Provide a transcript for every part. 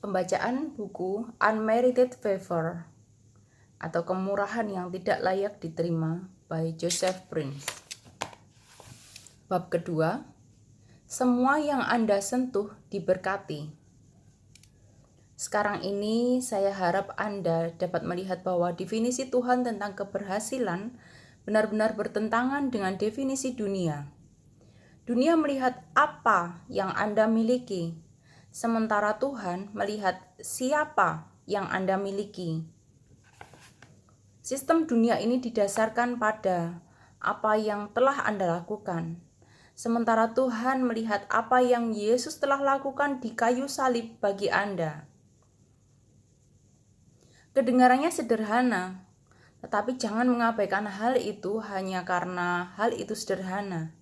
Pembacaan buku Unmerited Favor atau Kemurahan yang Tidak Layak Diterima by Joseph Prince. Bab kedua, semua yang Anda sentuh diberkati. Sekarang ini saya harap Anda dapat melihat bahwa definisi Tuhan tentang keberhasilan benar-benar bertentangan dengan definisi dunia. Dunia melihat apa yang Anda miliki, sementara Tuhan melihat siapa yang Anda miliki. Sistem dunia ini didasarkan pada apa yang telah Anda lakukan, sementara Tuhan melihat apa yang Yesus telah lakukan di kayu salib bagi Anda. Kedengarannya sederhana, tetapi jangan mengabaikan hal itu hanya karena hal itu sederhana.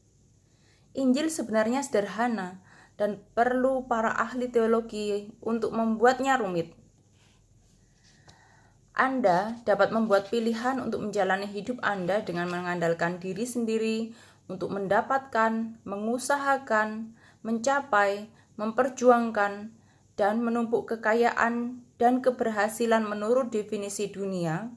Injil sebenarnya sederhana dan perlu para ahli teologi untuk membuatnya rumit. Anda dapat membuat pilihan untuk menjalani hidup Anda dengan mengandalkan diri sendiri untuk mendapatkan, mengusahakan, mencapai, memperjuangkan, dan menumpuk kekayaan dan keberhasilan menurut definisi dunia,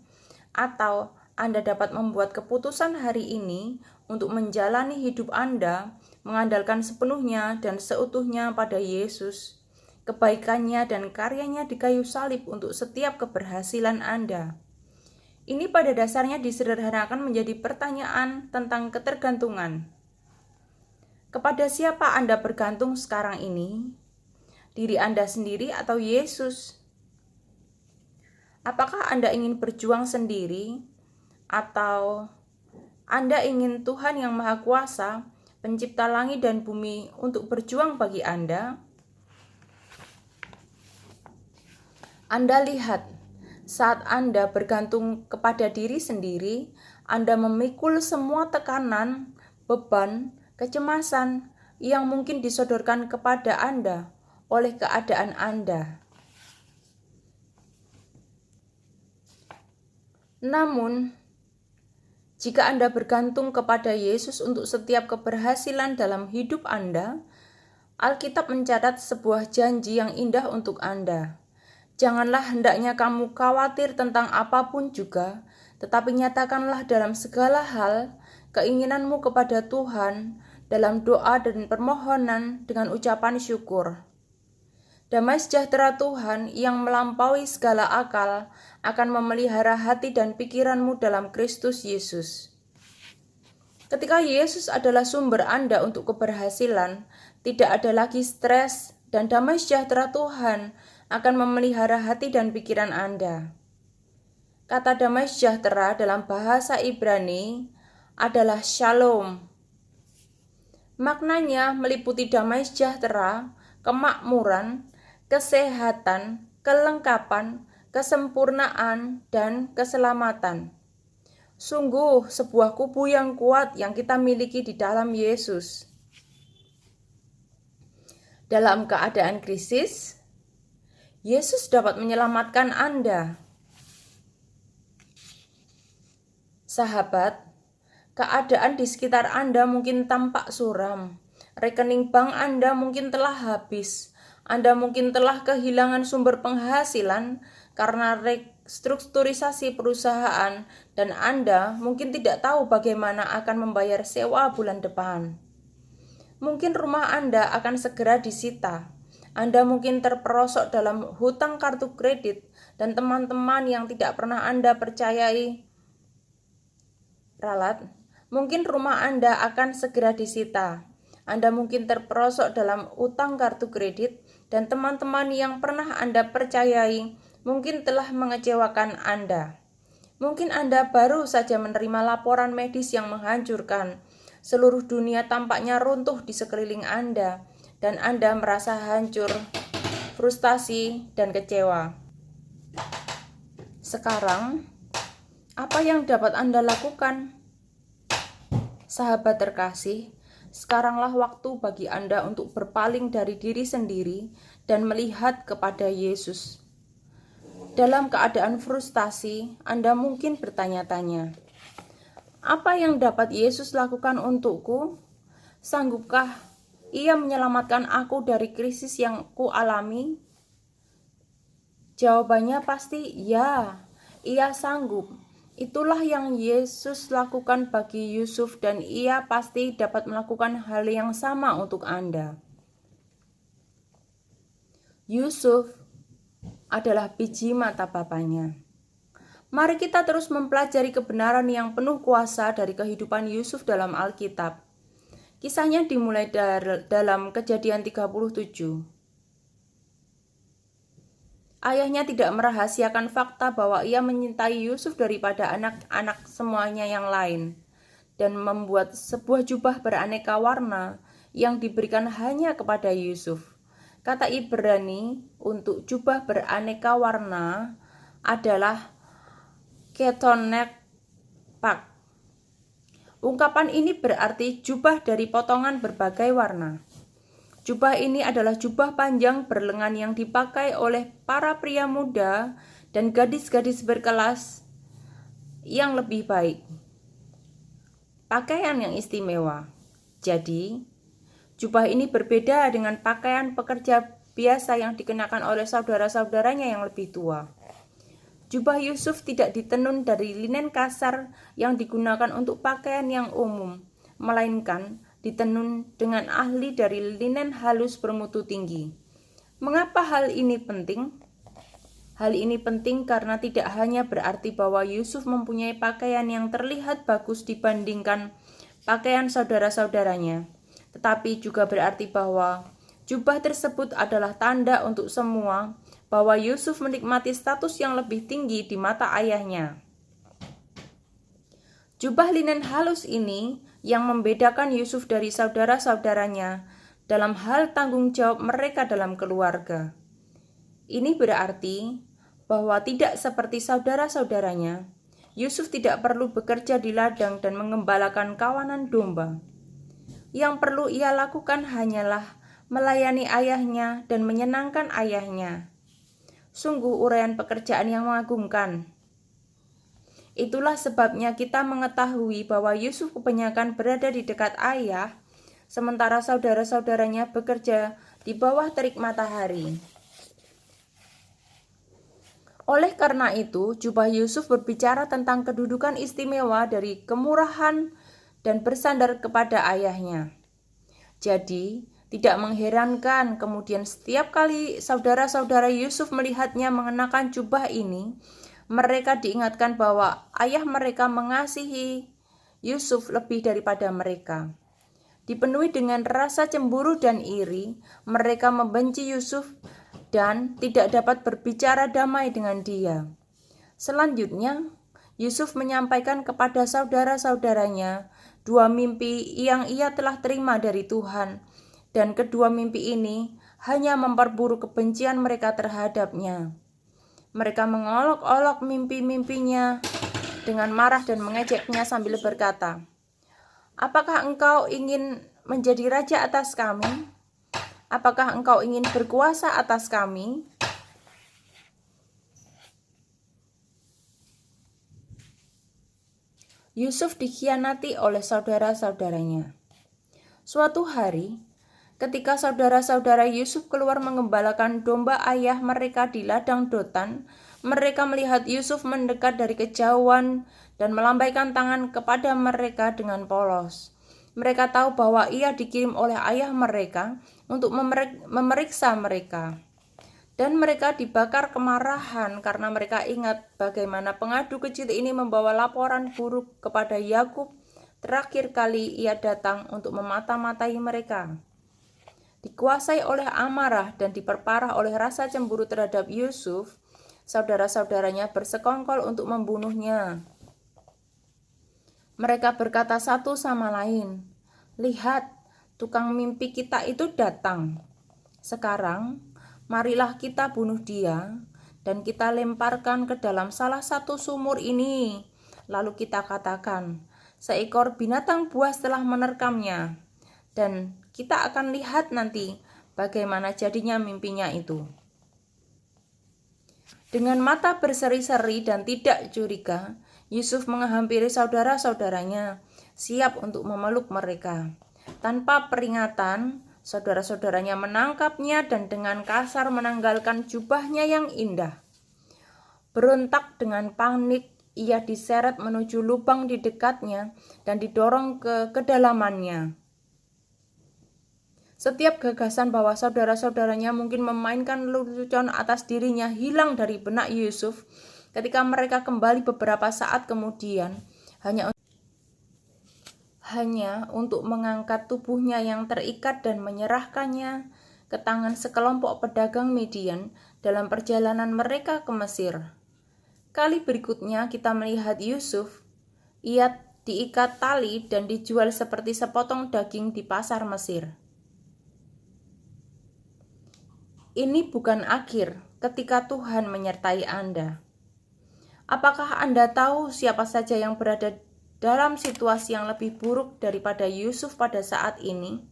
atau Anda dapat membuat keputusan hari ini untuk menjalani hidup Anda mengandalkan sepenuhnya dan seutuhnya pada Yesus, kebaikannya dan karyanya di kayu salib untuk setiap keberhasilan Anda. Ini pada dasarnya disederhanakan menjadi pertanyaan tentang ketergantungan. Kepada siapa Anda bergantung sekarang ini? Diri Anda sendiri atau Yesus? Apakah Anda ingin berjuang sendiri? Atau Anda ingin Tuhan yang Maha Kuasa, Pencipta langit dan bumi, untuk berjuang bagi Anda? Anda lihat, saat Anda bergantung kepada diri sendiri, Anda memikul semua tekanan, beban, kecemasan yang mungkin disodorkan kepada Anda oleh keadaan Anda. Namun, jika Anda bergantung kepada Yesus untuk setiap keberhasilan dalam hidup Anda, Alkitab mencatat sebuah janji yang indah untuk Anda. Janganlah hendaknya kamu khawatir tentang apapun juga, tetapi nyatakanlah dalam segala hal keinginanmu kepada Tuhan dalam doa dan permohonan dengan ucapan syukur. Damai sejahtera Tuhan yang melampaui segala akal akan memelihara hati dan pikiranmu dalam Kristus Yesus. Ketika Yesus adalah sumber Anda untuk keberhasilan, tidak ada lagi stres, dan damai sejahtera Tuhan akan memelihara hati dan pikiran Anda. Kata damai sejahtera dalam bahasa Ibrani adalah shalom. Maknanya meliputi damai sejahtera, kemakmuran, kesehatan, kelengkapan, kesempurnaan, dan keselamatan. Sungguh sebuah kubu yang kuat yang kita miliki di dalam Yesus. Dalam keadaan krisis, Yesus dapat menyelamatkan Anda. Sahabat, keadaan di sekitar Anda mungkin tampak suram. Rekening bank Anda mungkin telah habis. Anda mungkin telah kehilangan sumber penghasilan karena restrukturisasi perusahaan, dan Anda mungkin tidak tahu bagaimana akan membayar sewa bulan depan. Mungkin rumah Anda akan segera disita. Anda mungkin terperosok dalam hutang kartu kredit, dan teman-teman yang tidak pernah Anda percayai ralat. Mungkin rumah Anda akan segera disita. Anda mungkin terperosok dalam utang kartu kredit, dan teman-teman yang pernah Anda percayai mungkin telah mengecewakan Anda. Mungkin Anda baru saja menerima laporan medis yang menghancurkan. Seluruh dunia tampaknya runtuh di sekeliling Anda, dan Anda merasa hancur, frustasi, dan kecewa. Sekarang, apa yang dapat Anda lakukan? Sahabat terkasih, sekaranglah waktu bagi Anda untuk berpaling dari diri sendiri dan melihat kepada Yesus. Dalam keadaan frustasi, Anda mungkin bertanya-tanya, apa yang dapat Yesus lakukan untukku? Sanggupkah Ia menyelamatkan aku dari krisis yang ku alami? Jawabannya pasti ya, ia sanggup. Itulah yang Yesus lakukan bagi Yusuf dan ia pasti dapat melakukan hal yang sama untuk Anda. Yusuf adalah biji mata Bapaknya. Mari kita terus mempelajari kebenaran yang penuh kuasa dari kehidupan Yusuf dalam Alkitab. Kisahnya dimulai dalam Kejadian 37. Ayahnya tidak merahasiakan fakta bahwa ia menyintai Yusuf daripada anak-anak semuanya yang lain dan membuat sebuah jubah beraneka warna yang diberikan hanya kepada Yusuf. Kata Ibrani untuk jubah beraneka warna adalah ketonek pak. Ungkapan ini berarti jubah dari potongan berbagai warna. Jubah ini adalah jubah panjang berlengan yang dipakai oleh para pria muda dan gadis-gadis berkelas yang lebih baik. Pakaian yang istimewa. Jadi, jubah ini berbeda dengan pakaian pekerja biasa yang dikenakan oleh saudara-saudaranya yang lebih tua. Jubah Yusuf tidak ditenun dari linen kasar yang digunakan untuk pakaian yang umum, melainkan ditenun dengan ahli dari linen halus bermutu tinggi. Mengapa hal ini penting? Hal ini penting karena tidak hanya berarti bahwa Yusuf mempunyai pakaian yang terlihat bagus dibandingkan pakaian saudara-saudaranya, tetapi juga berarti bahwa jubah tersebut adalah tanda untuk semua bahwa Yusuf menikmati status yang lebih tinggi di mata ayahnya. Jubah linen halus ini yang membedakan Yusuf dari saudara-saudaranya dalam hal tanggung jawab mereka dalam keluarga. Ini berarti bahwa tidak seperti saudara-saudaranya, Yusuf tidak perlu bekerja di ladang dan mengembalakan kawanan domba. Yang perlu ia lakukan hanyalah melayani ayahnya dan menyenangkan ayahnya. Sungguh uraian pekerjaan yang mengagumkan. Itulah sebabnya kita mengetahui bahwa Yusuf kebanyakan berada di dekat ayah, sementara saudara-saudaranya bekerja di bawah terik matahari. Oleh karena itu, jubah Yusuf berbicara tentang kedudukan istimewa dari kemurahan dan bersandar kepada ayahnya. Jadi, tidak mengherankan kemudian setiap kali saudara-saudara Yusuf melihatnya mengenakan jubah ini, mereka diingatkan bahwa ayah mereka mengasihi Yusuf lebih daripada mereka. Dipenuhi dengan rasa cemburu dan iri, mereka membenci Yusuf dan tidak dapat berbicara damai dengan dia. Selanjutnya, Yusuf menyampaikan kepada saudara-saudaranya dua mimpi yang ia telah terima dari Tuhan, dan kedua mimpi ini hanya memperburuk kebencian mereka terhadapnya. Mereka mengolok-olok mimpi-mimpinya dengan marah dan mengejeknya sambil berkata, "Apakah engkau ingin menjadi raja atas kami? Apakah engkau ingin berkuasa atas kami?" Yusuf dikhianati oleh saudara-saudaranya. Suatu hari, ketika saudara-saudara Yusuf keluar mengembalakan domba ayah mereka di ladang Dotan, mereka melihat Yusuf mendekat dari kejauhan dan melambaikan tangan kepada mereka dengan polos. Mereka tahu bahwa ia dikirim oleh ayah mereka untuk memeriksa mereka. Dan mereka dibakar kemarahan karena mereka ingat bagaimana pengadu kecil ini membawa laporan buruk kepada Yakub terakhir kali ia datang untuk memata-matai mereka. Dikuasai oleh amarah dan diperparah oleh rasa cemburu terhadap Yusuf, saudara-saudaranya bersekongkol untuk membunuhnya. Mereka berkata satu sama lain, "Lihat, tukang mimpi kita itu datang. Sekarang, marilah kita bunuh dia dan kita lemparkan ke dalam salah satu sumur ini. Lalu kita katakan, seekor binatang buas telah menerkamnya. Dan kita akan lihat nanti bagaimana jadinya mimpinya itu." Dengan mata berseri-seri dan tidak curiga, Yusuf menghampiri saudara-saudaranya, siap untuk memeluk mereka. Tanpa peringatan, saudara-saudaranya menangkapnya dan dengan kasar menanggalkan jubahnya yang indah. Berontak dengan panik, ia diseret menuju lubang di dekatnya dan didorong ke kedalamannya. Setiap gagasan bahwa saudara-saudaranya mungkin memainkan lelucon atas dirinya hilang dari benak Yusuf ketika mereka kembali beberapa saat kemudian, hanya untuk mengangkat tubuhnya yang terikat dan menyerahkannya ke tangan sekelompok pedagang Midian dalam perjalanan mereka ke Mesir. Kali berikutnya kita melihat Yusuf, ia diikat tali dan dijual seperti sepotong daging di pasar Mesir. Ini bukan akhir ketika Tuhan menyertai Anda. Apakah Anda tahu siapa saja yang berada dalam situasi yang lebih buruk daripada Yusuf pada saat ini?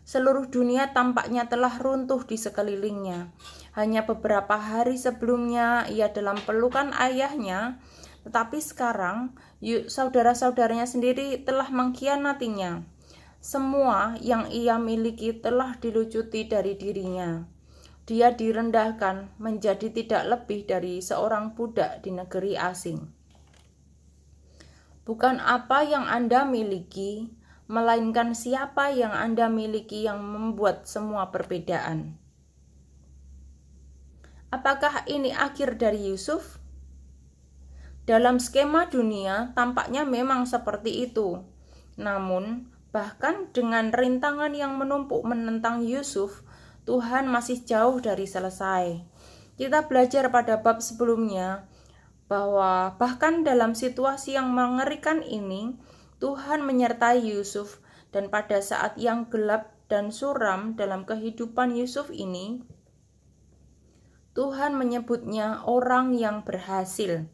Seluruh dunia tampaknya telah runtuh di sekelilingnya. Hanya beberapa hari sebelumnya ia dalam pelukan ayahnya, tetapi sekarang saudara-saudaranya sendiri telah mengkhianatinya. Semua yang ia miliki telah dilucuti dari dirinya. Dia direndahkan menjadi tidak lebih dari seorang budak di negeri asing. Bukan apa yang Anda miliki, melainkan siapa yang Anda miliki yang membuat semua perbedaan. Apakah ini akhir dari Yusuf? Dalam skema dunia, tampaknya memang seperti itu. Namun, bahkan dengan rintangan yang menumpuk menentang Yusuf, Tuhan masih jauh dari selesai. Kita belajar pada bab sebelumnya bahwa bahkan dalam situasi yang mengerikan ini, Tuhan menyertai Yusuf, dan pada saat yang gelap dan suram dalam kehidupan Yusuf ini, Tuhan menyebutnya orang yang berhasil.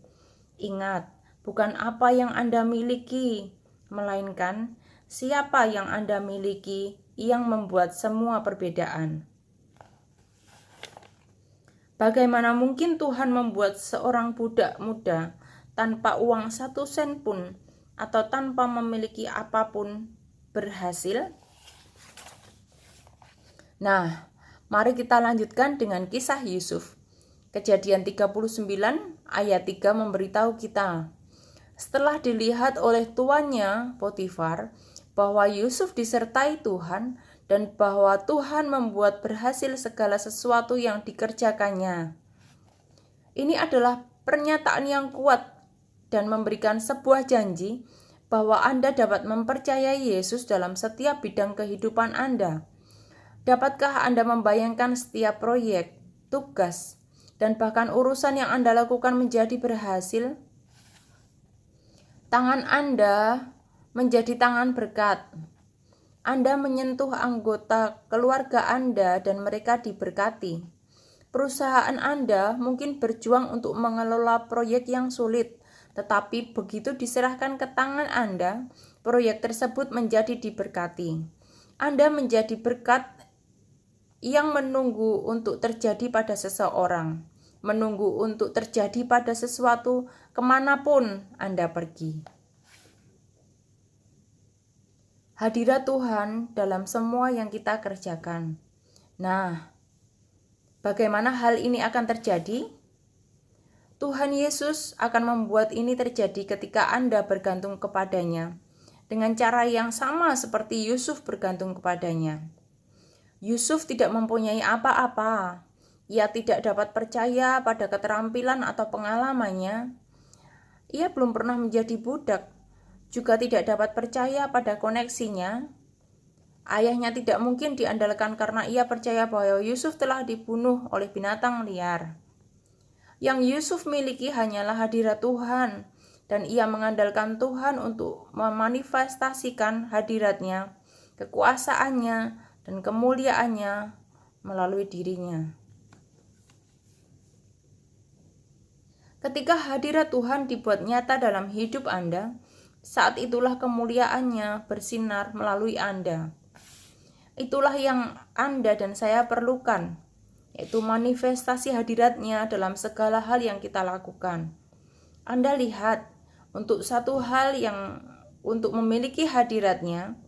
Ingat, bukan apa yang Anda miliki, melainkan siapa yang Anda miliki yang membuat semua perbedaan. Bagaimana mungkin Tuhan membuat seorang budak muda tanpa uang 1 sen pun atau tanpa memiliki apapun berhasil? Nah, mari kita lanjutkan dengan kisah Yusuf. Kejadian 39 ayat 3 memberitahu kita, setelah dilihat oleh tuannya Potifar bahwa Yusuf disertai Tuhan dan bahwa Tuhan membuat berhasil segala sesuatu yang dikerjakannya. Ini adalah pernyataan yang kuat dan memberikan sebuah janji bahwa Anda dapat mempercayai Yesus dalam setiap bidang kehidupan Anda. Dapatkah Anda membayangkan setiap proyek, tugas, dan bahkan urusan yang Anda lakukan menjadi berhasil? Tangan Anda menjadi tangan berkat. Anda menyentuh anggota keluarga Anda dan mereka diberkati. Perusahaan Anda mungkin berjuang untuk mengelola proyek yang sulit, tetapi begitu diserahkan ke tangan Anda, proyek tersebut menjadi diberkati. Anda menjadi berkat yang menunggu untuk terjadi pada seseorang, menunggu untuk terjadi pada sesuatu kemanapun Anda pergi. Hadirat Tuhan dalam semua yang kita kerjakan. Nah, bagaimana hal ini akan terjadi? Tuhan Yesus akan membuat ini terjadi ketika Anda bergantung kepadanya, dengan cara yang sama seperti Yusuf bergantung kepadanya. Yusuf tidak mempunyai apa-apa. Ia tidak dapat percaya pada keterampilan atau pengalamannya. Ia belum pernah menjadi budak, juga tidak dapat percaya pada koneksinya. Ayahnya tidak mungkin diandalkan karena ia percaya bahwa Yusuf telah dibunuh oleh binatang liar. Yang Yusuf miliki hanyalah hadirat Tuhan, dan ia mengandalkan Tuhan untuk memanifestasikan hadiratnya, kekuasaannya, dan kemuliaannya melalui dirinya. Ketika hadirat Tuhan dibuat nyata dalam hidup Anda, saat itulah kemuliaannya bersinar melalui Anda. Itulah yang Anda dan saya perlukan, yaitu manifestasi hadiratnya dalam segala hal yang kita lakukan. Anda lihat, untuk memiliki hadiratnya,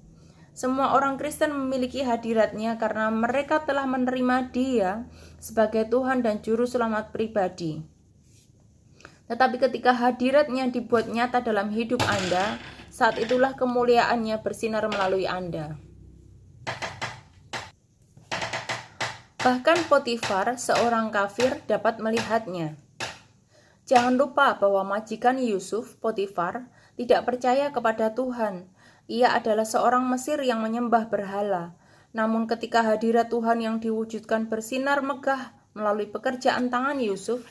semua orang Kristen memiliki hadiratnya karena mereka telah menerima Dia sebagai Tuhan dan Juru Selamat pribadi. Tetapi ketika hadiratnya dibuat nyata dalam hidup Anda, saat itulah kemuliaannya bersinar melalui Anda. Bahkan Potifar, seorang kafir, dapat melihatnya. Jangan lupa bahwa majikan Yusuf, Potifar, tidak percaya kepada Tuhan. Ia adalah seorang Mesir yang menyembah berhala. Namun ketika hadirat Tuhan yang diwujudkan bersinar megah melalui pekerjaan tangan Yusuf,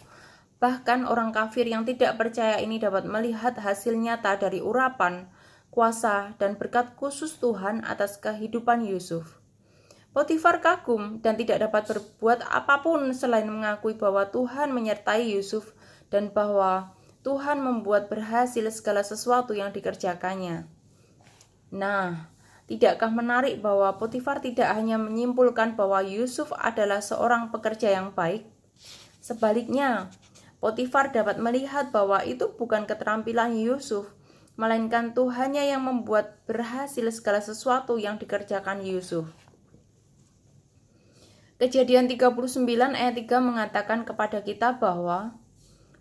bahkan orang kafir yang tidak percaya ini dapat melihat hasil nyata dari urapan, kuasa, dan berkat khusus Tuhan atas kehidupan Yusuf. Potifar kagum dan tidak dapat berbuat apapun selain mengakui bahwa Tuhan menyertai Yusuf dan bahwa Tuhan membuat berhasil segala sesuatu yang dikerjakannya. Nah, tidakkah menarik bahwa Potifar tidak hanya menyimpulkan bahwa Yusuf adalah seorang pekerja yang baik? Sebaliknya, Potifar dapat melihat bahwa itu bukan keterampilan Yusuf, melainkan Tuhannya yang membuat berhasil segala sesuatu yang dikerjakan Yusuf. Kejadian 39 ayat 3 mengatakan kepada kita bahwa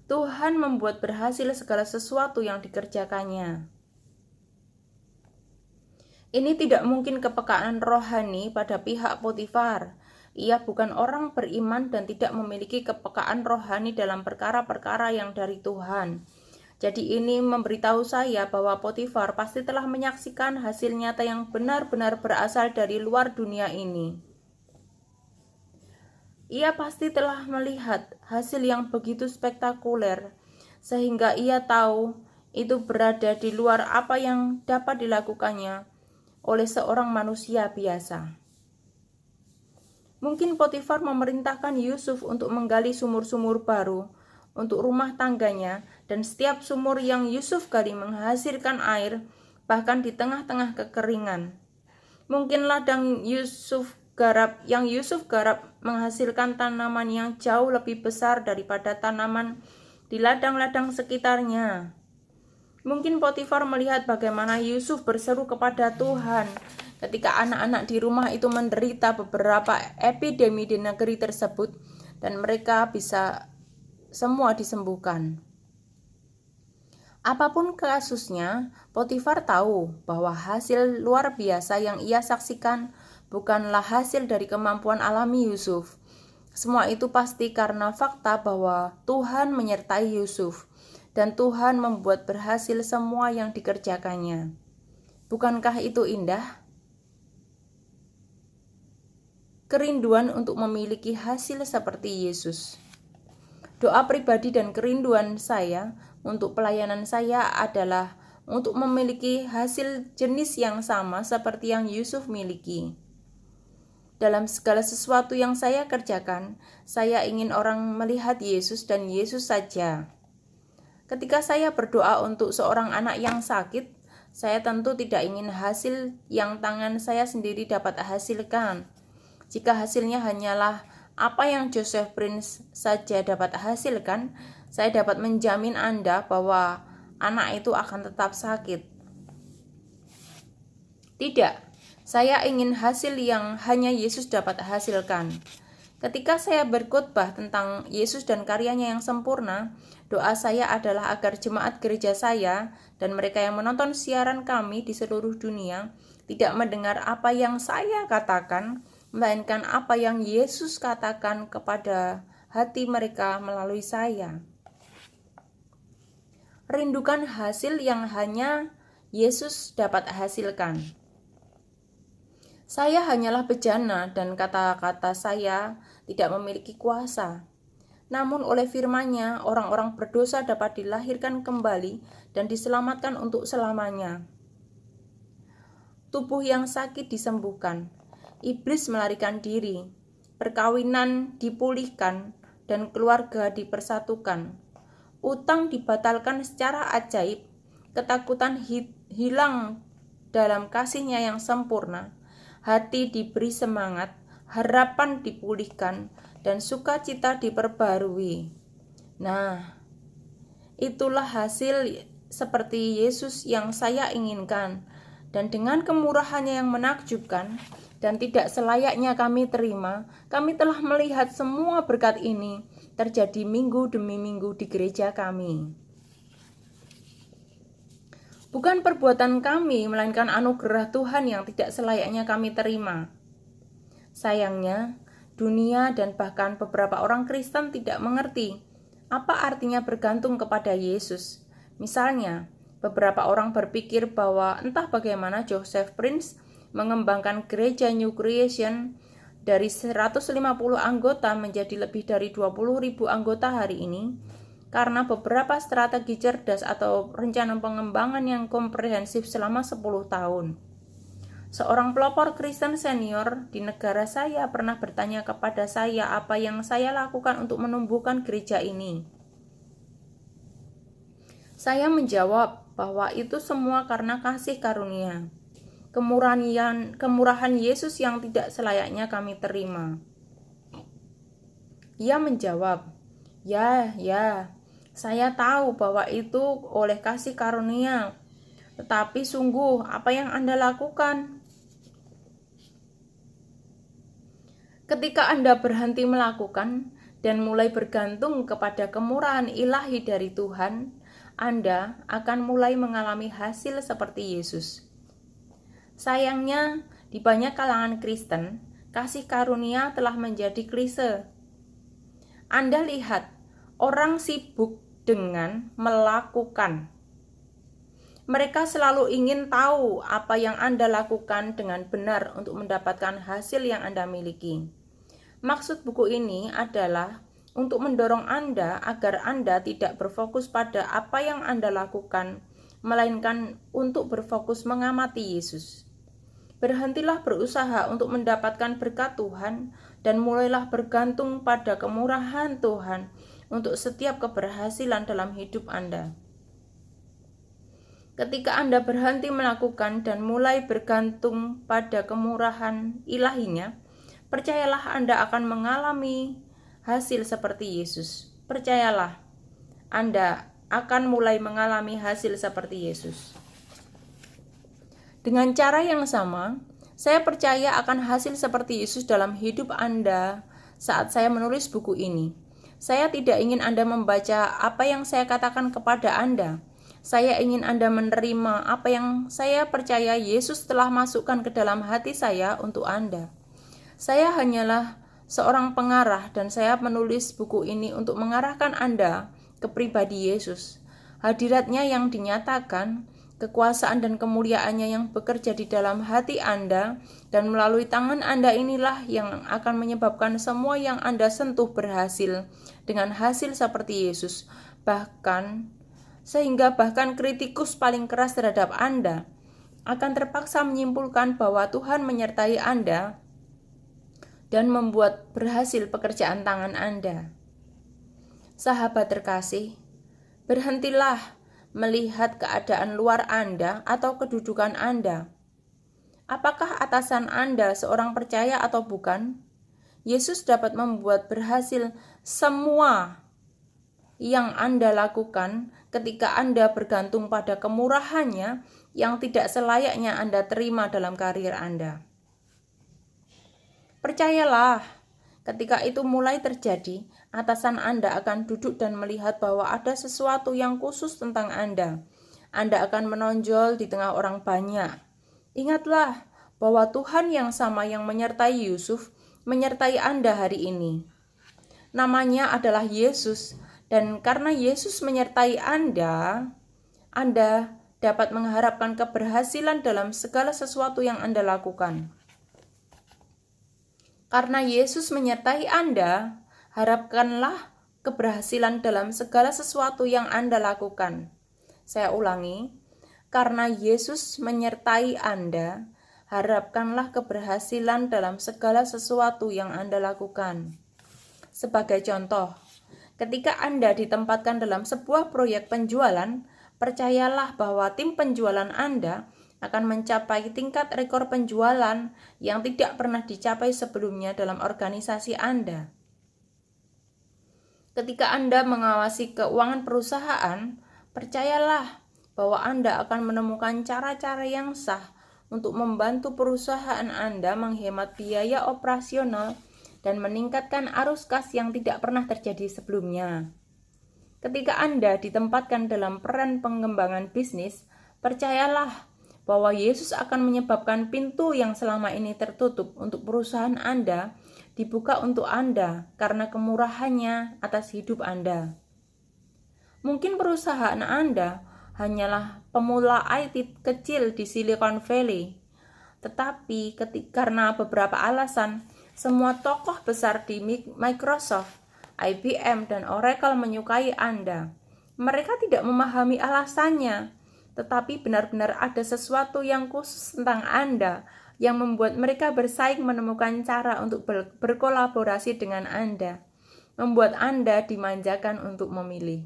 Tuhan membuat berhasil segala sesuatu yang dikerjakannya. Ini tidak mungkin kepekaan rohani pada pihak Potifar. Ia bukan orang beriman dan tidak memiliki kepekaan rohani dalam perkara-perkara yang dari Tuhan. Jadi ini memberitahu saya bahwa Potifar pasti telah menyaksikan hasil nyata yang benar-benar berasal dari luar dunia ini. Ia pasti telah melihat hasil yang begitu spektakuler, sehingga ia tahu itu berada di luar apa yang dapat dilakukannya oleh seorang manusia biasa. Mungkin Potifar memerintahkan Yusuf untuk menggali sumur-sumur baru untuk rumah tangganya, dan setiap sumur yang Yusuf gali menghasilkan air, bahkan di tengah-tengah kekeringan. Mungkin ladang Yusuf garap menghasilkan tanaman yang jauh lebih besar daripada tanaman di ladang-ladang sekitarnya. Mungkin Potifar melihat bagaimana Yusuf berseru kepada Tuhan ketika anak-anak di rumah itu menderita beberapa epidemi di negeri tersebut dan mereka bisa semua disembuhkan. Apapun kasusnya, Potifar tahu bahwa hasil luar biasa yang ia saksikan bukanlah hasil dari kemampuan alami Yusuf. Semua itu pasti karena fakta bahwa Tuhan menyertai Yusuf dan Tuhan membuat berhasil semua yang dikerjakannya. Bukankah itu indah? Kerinduan untuk memiliki hasil seperti Yesus. Doa pribadi dan kerinduan saya untuk pelayanan saya adalah untuk memiliki hasil jenis yang sama seperti yang Yusuf miliki. Dalam segala sesuatu yang saya kerjakan, saya ingin orang melihat Yesus dan Yesus saja. Ketika saya berdoa untuk seorang anak yang sakit, saya tentu tidak ingin hasil yang tangan saya sendiri dapat hasilkan. Jika hasilnya hanyalah apa yang Joseph Prince saja dapat hasilkan, saya dapat menjamin Anda bahwa anak itu akan tetap sakit. Tidak, saya ingin hasil yang hanya Yesus dapat hasilkan. Ketika saya berkhotbah tentang Yesus dan karyanya yang sempurna, doa saya adalah agar jemaat gereja saya dan mereka yang menonton siaran kami di seluruh dunia tidak mendengar apa yang saya katakan, melainkan apa yang Yesus katakan kepada hati mereka melalui saya. Rindukan hasil yang hanya Yesus dapat hasilkan. Saya hanyalah bejana dan kata-kata saya tidak memiliki kuasa. Namun oleh firman-Nya, orang-orang berdosa dapat dilahirkan kembali dan diselamatkan untuk selamanya. Tubuh yang sakit disembuhkan, iblis melarikan diri, perkawinan dipulihkan, dan keluarga dipersatukan. Utang dibatalkan secara ajaib, ketakutan hilang dalam kasih-Nya yang sempurna. Hati diberi semangat, harapan dipulihkan, dan sukacita diperbarui. Nah, itulah hasil seperti Yesus yang saya inginkan. Dan dengan kemurahan-Nya yang menakjubkan, dan tidak selayaknya kami terima, kami telah melihat semua berkat ini terjadi minggu demi minggu di gereja kami. Bukan perbuatan kami, melainkan anugerah Tuhan yang tidak selayaknya kami terima. Sayangnya, dunia dan bahkan beberapa orang Kristen tidak mengerti apa artinya bergantung kepada Yesus. Misalnya, beberapa orang berpikir bahwa entah bagaimana Joseph Prince mengembangkan gereja New Creation dari 150 anggota menjadi lebih dari 20.000 anggota hari ini karena beberapa strategi cerdas atau rencana pengembangan yang komprehensif selama 10 tahun. Seorang pelopor Kristen senior di negara saya pernah bertanya kepada saya apa yang saya lakukan untuk menumbuhkan gereja ini. Saya menjawab bahwa itu semua karena kasih karunia. Kemurahan Yesus yang tidak selayaknya kami terima. Ia menjawab, ya, saya tahu bahwa itu oleh kasih karunia. Tetapi sungguh, apa yang Anda lakukan? Ketika Anda berhenti melakukan dan mulai bergantung kepada kemurahan ilahi dari Tuhan, Anda akan mulai mengalami hasil seperti Yesus. Sayangnya, di banyak kalangan Kristen, kasih karunia telah menjadi klise. Anda lihat, orang sibuk dengan melakukan. Mereka selalu ingin tahu apa yang Anda lakukan dengan benar untuk mendapatkan hasil yang Anda miliki. Maksud buku ini adalah untuk mendorong Anda agar Anda tidak berfokus pada apa yang Anda lakukan, melainkan untuk berfokus mengamati Yesus. Berhentilah berusaha untuk mendapatkan berkat Tuhan dan mulailah bergantung pada kemurahan Tuhan untuk setiap keberhasilan dalam hidup Anda. Ketika Anda berhenti melakukan dan mulai bergantung pada kemurahan ilahinya, percayalah Anda akan mengalami hasil seperti Yesus. Percayalah, Anda akan mulai mengalami hasil seperti Yesus. Dengan cara yang sama, saya percaya akan hasil seperti Yesus dalam hidup Anda saat saya menulis buku ini. Saya tidak ingin Anda membaca apa yang saya katakan kepada Anda. Saya ingin Anda menerima apa yang saya percaya Yesus telah masukkan ke dalam hati saya untuk Anda. Saya hanyalah seorang pengarah dan saya menulis buku ini untuk mengarahkan Anda ke pribadi Yesus. Hadiratnya yang dinyatakan, kekuasaan dan kemuliaannya yang bekerja di dalam hati Anda dan melalui tangan Anda inilah yang akan menyebabkan semua yang Anda sentuh berhasil dengan hasil seperti Yesus. Sehingga bahkan kritikus paling keras terhadap Anda akan terpaksa menyimpulkan bahwa Tuhan menyertai Anda dan membuat berhasil pekerjaan tangan Anda. Sahabat terkasih, berhentilah melihat keadaan luar Anda atau kedudukan Anda. Apakah atasan Anda seorang percaya atau bukan? Yesus dapat membuat berhasil semua yang Anda lakukan ketika Anda bergantung pada kemurahannya yang tidak selayaknya Anda terima dalam karir Anda. Percayalah, ketika itu mulai terjadi, atasan Anda akan duduk dan melihat bahwa ada sesuatu yang khusus tentang Anda. Anda akan menonjol di tengah orang banyak. Ingatlah bahwa Tuhan yang sama yang menyertai Yusuf, menyertai Anda hari ini. Namanya adalah Yesus, dan karena Yesus menyertai Anda dapat mengharapkan keberhasilan dalam segala sesuatu yang Anda lakukan. Karena Yesus menyertai Anda, harapkanlah keberhasilan dalam segala sesuatu yang Anda lakukan. Saya ulangi, karena Yesus menyertai Anda, harapkanlah keberhasilan dalam segala sesuatu yang Anda lakukan. Sebagai contoh, ketika Anda ditempatkan dalam sebuah proyek penjualan, percayalah bahwa tim penjualan Anda akan mencapai tingkat rekor penjualan yang tidak pernah dicapai sebelumnya dalam organisasi Anda. Ketika Anda mengawasi keuangan perusahaan, percayalah bahwa Anda akan menemukan cara-cara yang sah untuk membantu perusahaan Anda menghemat biaya operasional dan meningkatkan arus kas yang tidak pernah terjadi sebelumnya. Ketika Anda ditempatkan dalam peran pengembangan bisnis, percayalah bahwa Yesus akan menyebabkan pintu yang selama ini tertutup untuk perusahaan Anda dibuka untuk Anda karena kemurahannya atas hidup Anda. Mungkin perusahaan Anda hanyalah pemula IT kecil di Silicon Valley, tetapi karena beberapa alasan, semua tokoh besar di Microsoft, IBM, dan Oracle menyukai Anda. Mereka tidak memahami alasannya, tetapi benar-benar ada sesuatu yang khusus tentang Anda yang membuat mereka bersaing menemukan cara untuk berkolaborasi dengan Anda, membuat Anda dimanjakan untuk memilih.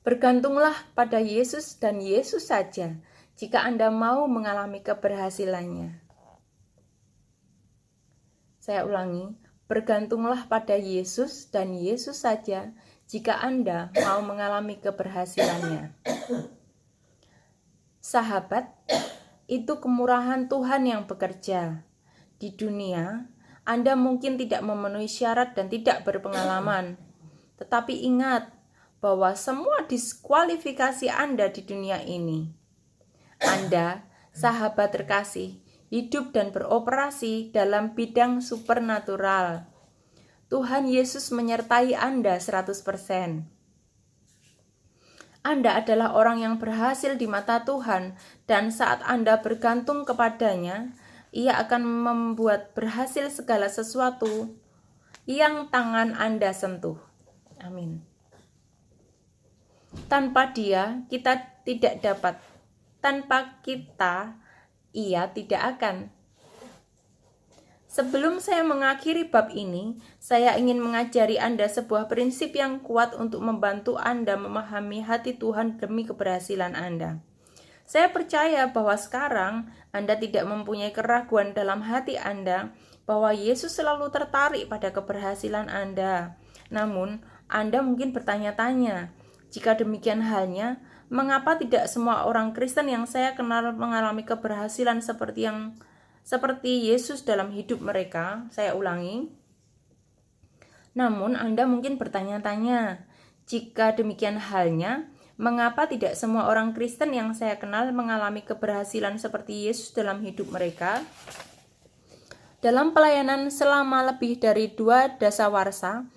Bergantunglah pada Yesus dan Yesus saja jika Anda mau mengalami keberhasilannya. Saya ulangi, bergantunglah pada Yesus dan Yesus saja jika Anda mau mengalami keberhasilannya. Sahabat, itu kemurahan Tuhan yang bekerja. Di dunia, Anda mungkin tidak memenuhi syarat dan tidak berpengalaman. Tetapi ingat bahwa semua diskualifikasi Anda di dunia ini. Anda, sahabat terkasih, hidup dan beroperasi dalam bidang supernatural. Tuhan Yesus menyertai Anda 100%. Anda adalah orang yang berhasil di mata Tuhan, dan saat Anda bergantung kepadanya, Ia akan membuat berhasil segala sesuatu yang tangan Anda sentuh. Amin. Tanpa Dia, kita tidak dapat. Tanpa kita, Ia tidak akan. Sebelum saya mengakhiri bab ini, saya ingin mengajari Anda sebuah prinsip yang kuat untuk membantu Anda memahami hati Tuhan demi keberhasilan Anda. Saya percaya bahwa sekarang Anda tidak mempunyai keraguan dalam hati Anda bahwa Yesus selalu tertarik pada keberhasilan Anda. Namun, Anda mungkin bertanya-tanya, jika demikian halnya, mengapa tidak semua orang Kristen yang saya kenal mengalami keberhasilan seperti Yesus dalam hidup mereka? Saya ulangi. Namun Anda mungkin bertanya-tanya, jika demikian halnya, mengapa tidak semua orang Kristen yang saya kenal mengalami keberhasilan seperti Yesus dalam hidup mereka? Dalam pelayanan selama lebih dari 2 dasawarsa,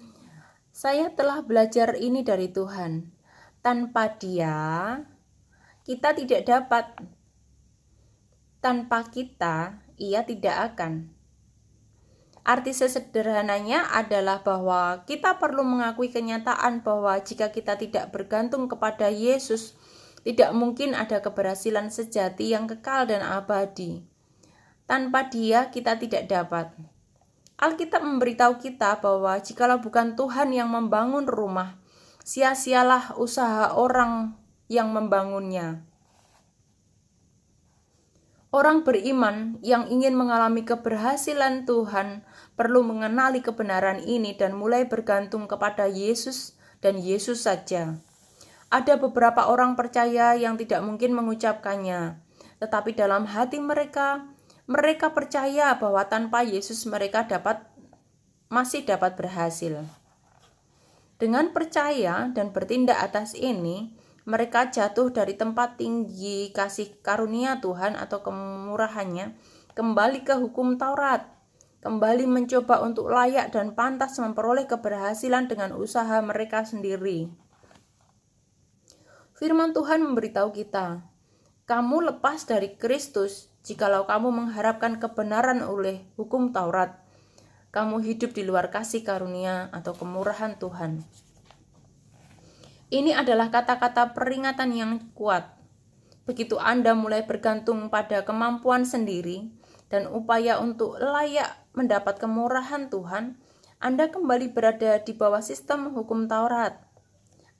saya telah belajar ini dari Tuhan. Tanpa Dia, kita tidak dapat. Tanpa kita, Ia tidak akan. Arti sesederhananya adalah bahwa kita perlu mengakui kenyataan bahwa jika kita tidak bergantung kepada Yesus, tidak mungkin ada keberhasilan sejati yang kekal dan abadi. Tanpa Dia, kita tidak dapat. Alkitab memberitahu kita bahwa jikalau bukan Tuhan yang membangun rumah, sia-sialah usaha orang yang membangunnya. Orang beriman yang ingin mengalami keberhasilan Tuhan perlu mengenali kebenaran ini dan mulai bergantung kepada Yesus dan Yesus saja. Ada beberapa orang percaya yang tidak mungkin mengucapkannya, tetapi dalam hati mereka percaya bahwa tanpa Yesus mereka masih dapat berhasil. Dengan percaya dan bertindak atas ini, mereka jatuh dari tempat tinggi kasih karunia Tuhan atau kemurahannya, kembali ke hukum Taurat, kembali mencoba untuk layak dan pantas memperoleh keberhasilan dengan usaha mereka sendiri. Firman Tuhan memberitahu kita, kamu lepas dari Kristus jikalau kamu mengharapkan kebenaran oleh hukum Taurat. Kamu hidup di luar kasih karunia atau kemurahan Tuhan. Ini adalah kata-kata peringatan yang kuat. Begitu Anda mulai bergantung pada kemampuan sendiri dan upaya untuk layak mendapat kemurahan Tuhan, Anda kembali berada di bawah sistem hukum Taurat.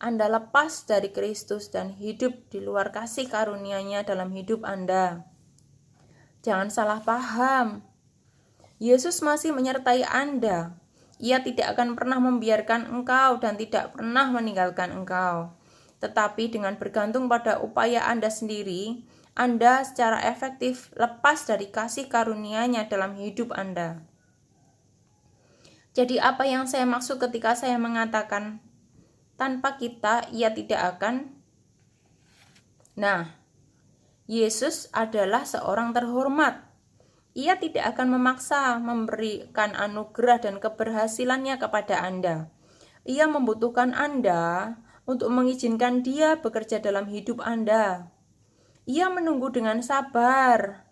Anda lepas dari Kristus dan hidup di luar kasih karunia-Nya dalam hidup Anda. Jangan salah paham. Yesus masih menyertai Anda. Ia tidak akan pernah membiarkan engkau dan tidak pernah meninggalkan engkau. Tetapi dengan bergantung pada upaya Anda sendiri, Anda secara efektif lepas dari kasih karunia-Nya dalam hidup Anda. Jadi apa yang saya maksud ketika saya mengatakan tanpa kita ia tidak akan? Nah, Yesus adalah seorang terhormat. Ia tidak akan memaksa memberikan anugerah dan keberhasilannya kepada Anda. Ia membutuhkan Anda untuk mengizinkan Dia bekerja dalam hidup Anda. Ia menunggu dengan sabar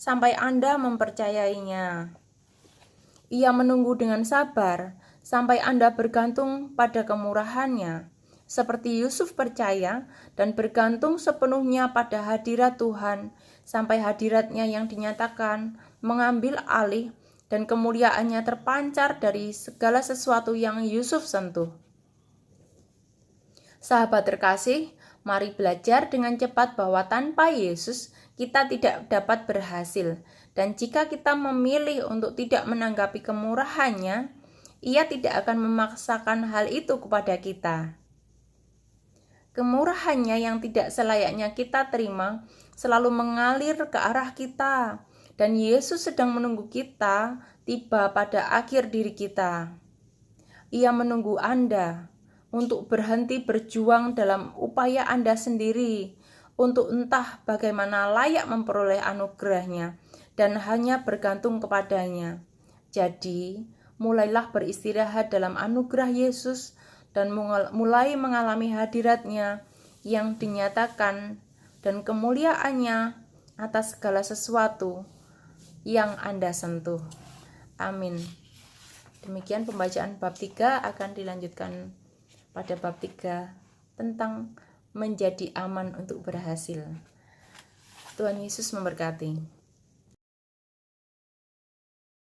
sampai Anda mempercayainya. Ia menunggu dengan sabar sampai Anda bergantung pada kemurahan-Nya, seperti Yusuf percaya dan bergantung sepenuhnya pada hadirat Tuhan, sampai hadirat-Nya yang dinyatakan mengambil alih dan kemuliaan-Nya terpancar dari segala sesuatu yang Yusuf sentuh. Sahabat terkasih, mari belajar dengan cepat bahwa tanpa Yesus kita tidak dapat berhasil. Dan jika kita memilih untuk tidak menanggapi kemurahan-Nya, Ia tidak akan memaksakan hal itu kepada kita. Kemurahan-Nya yang tidak selayaknya kita terima selalu mengalir ke arah kita, dan Yesus sedang menunggu kita tiba pada akhir diri kita. Ia menunggu Anda untuk berhenti berjuang dalam upaya Anda sendiri, untuk entah bagaimana layak memperoleh anugerah-Nya, dan hanya bergantung kepadanya. Jadi, mulailah beristirahat dalam anugerah Yesus dan mulai mengalami hadirat-Nya yang dinyatakan dan kemuliaan-Nya atas segala sesuatu yang Anda sentuh. Amin. Demikian pembacaan bab 3, akan dilanjutkan pada bab 3 tentang menjadi aman untuk berhasil. Tuhan Yesus memberkati.